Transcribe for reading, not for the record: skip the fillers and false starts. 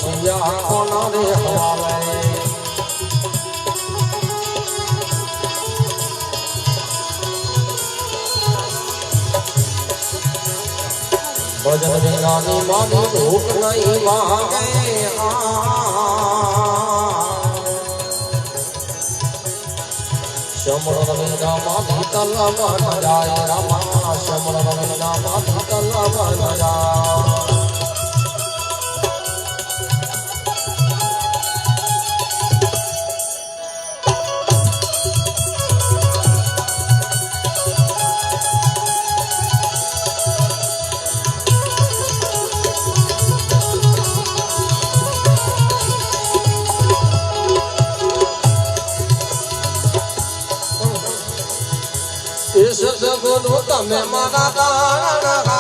सिया कोना रे हवाले भजन बिनानी मानी भूख नहीं मांगे शमरण बिना मानी तलब न जाए रामा शमरण बिना मानी तलब न जाए सगुनु तमे मारा दान